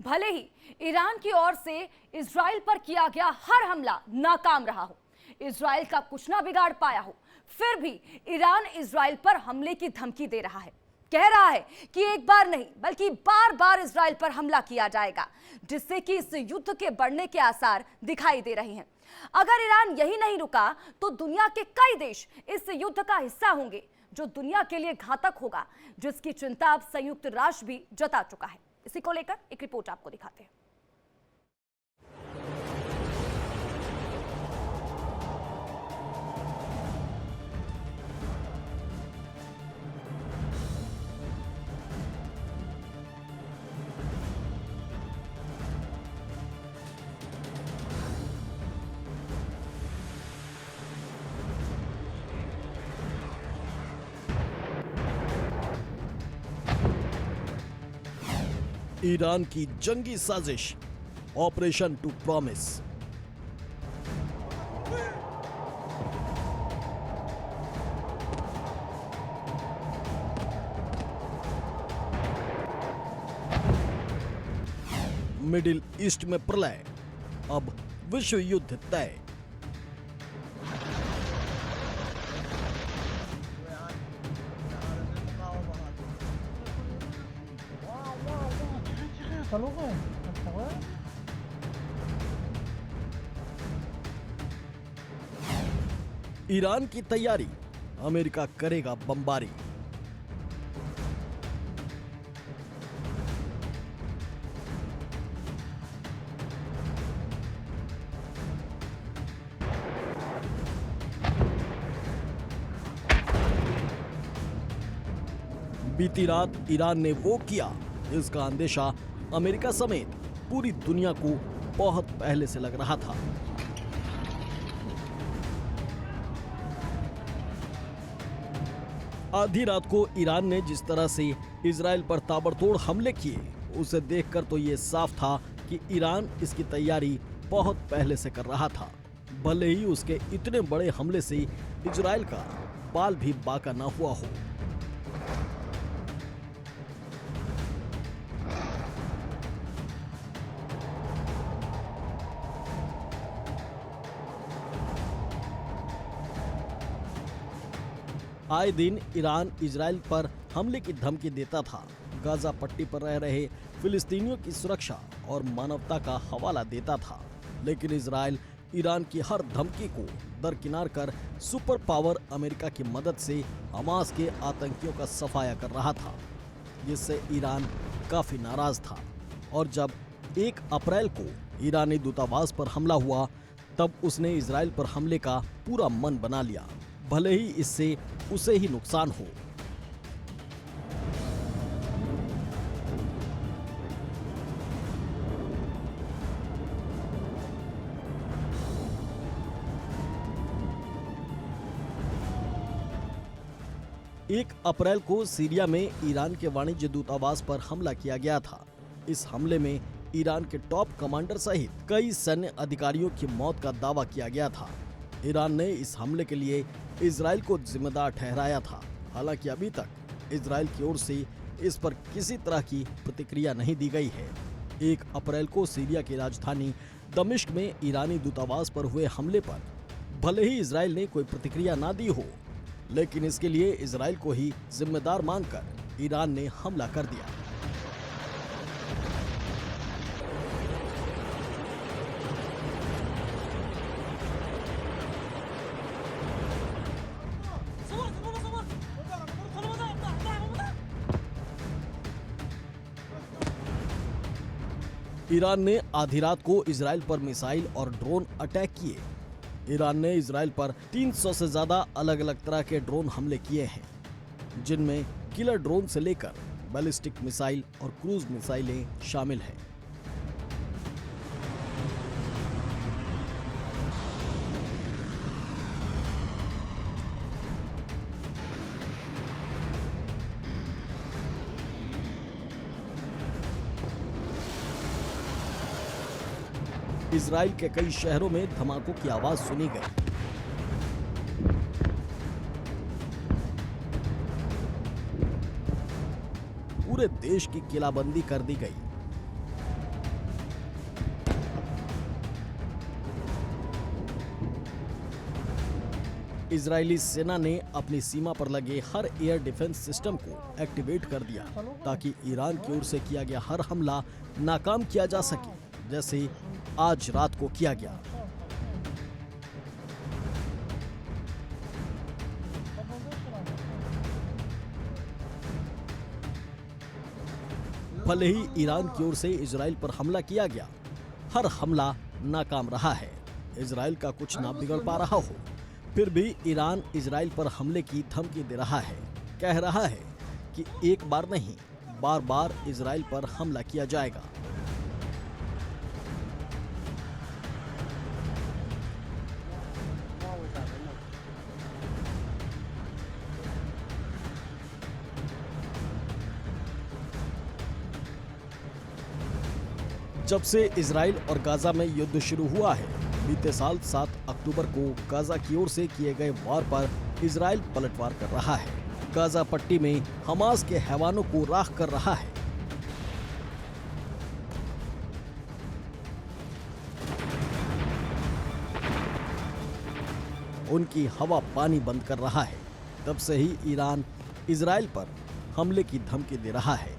भले ही ईरान की ओर से इजराइल पर किया गया हर हमला नाकाम रहा हो, इजराइल का कुछ ना बिगाड़ पाया हो, फिर भी ईरान इजराइल पर हमले की धमकी दे रहा है। कह रहा है कि एक बार नहीं बल्कि बार बार इजराइल पर हमला किया जाएगा, जिससे कि इस युद्ध के बढ़ने के आसार दिखाई दे रहे हैं। अगर ईरान यही नहीं रुका तो दुनिया के कई देश इस युद्ध का हिस्सा होंगे, जो दुनिया के लिए घातक होगा, जिसकी चिंता अब संयुक्त राष्ट्र भी जता चुका है। इसी को लेकर एक रिपोर्ट आपको दिखाते हैं। ईरान की जंगी साजिश operation true promise. Middle east में प्रलय, अब विश्व युद्ध तय। ईरान की तैयारी, अमेरिका करेगा बमबारी। बीती रात ईरान ने वो किया जिसका अंदेशा अमेरिका समेत पूरी दुनिया को बहुत पहले से लग रहा था। आधी रात को ईरान ने जिस तरह से इजराइल पर ताबड़तोड़ हमले किए, उसे देखकर तो ये साफ था कि ईरान इसकी तैयारी बहुत पहले से कर रहा था। भले ही उसके इतने बड़े हमले से इजराइल का बाल भी बाका ना हुआ हो। आए दिन ईरान इजराइल पर हमले की धमकी देता था। गाजा पट्टी पर रह रहे फिलिस्तीनियों की सुरक्षा और मानवता का हवाला देता था, लेकिन इजराइल ईरान की हर धमकी को दरकिनार कर सुपर पावर अमेरिका की मदद से हमास के आतंकियों का सफाया कर रहा था, जिससे ईरान काफी नाराज था। और जब 1 अप्रैल को ईरानी दूतावास पर हमला हुआ, तब उसने इजराइल पर हमले का पूरा मन बना लिया, भले ही इससे उसे ही नुकसान हो। एक अप्रैल को सीरिया में ईरान के वाणिज्य दूतावास पर हमला किया गया था। इस हमले में ईरान के टॉप कमांडर सहित कई सैन्य अधिकारियों की मौत का दावा किया गया था। ईरान ने इस हमले के लिए इजराइल को जिम्मेदार ठहराया था। हालांकि अभी तक इजराइल की ओर से इस पर किसी तरह की प्रतिक्रिया नहीं दी गई है। 1 अप्रैल को सीरिया की राजधानी दमिश्क में ईरानी दूतावास पर हुए हमले पर भले ही इजराइल ने कोई प्रतिक्रिया ना दी हो, लेकिन इसके लिए इजराइल को ही जिम्मेदार मानकर ईरान ने हमला कर दिया। ईरान ने आधी रात को इजराइल पर मिसाइल और ड्रोन अटैक किए। ईरान ने इजराइल पर 300 से ज्यादा अलग अलग तरह के ड्रोन हमले किए हैं, जिनमें किलर ड्रोन से लेकर बैलिस्टिक मिसाइल और क्रूज मिसाइलें शामिल हैं। इजराइल के कई शहरों में धमाकों की आवाज सुनी गई। पूरे देश की किलाबंदी कर दी गई। इजरायली सेना ने अपनी सीमा पर लगे हर एयर डिफेंस सिस्टम को एक्टिवेट कर दिया ताकि ईरान की ओर से किया गया हर हमला नाकाम किया जा सके, जैसे आज रात को किया गया। भले ही ईरान की ओर से इजराइल पर हमला किया गया, हर हमला नाकाम रहा है। इजराइल का कुछ ना बिगड़ पा रहा हो, फिर भी ईरान इजराइल पर हमले की धमकी दे रहा है। कह रहा है कि एक बार नहीं, बार बार इजराइल पर हमला किया जाएगा। जब से इजराइल और गाजा में युद्ध शुरू हुआ है, बीते साल 7 अक्टूबर को गाजा की ओर से किए गए वार पर इजराइल पलटवार कर रहा है। गाजा पट्टी में हमास के हैवानों को राख कर रहा है। उनकी हवा पानी बंद कर रहा है। तब से ही ईरान इजराइल पर हमले की धमकी दे रहा है।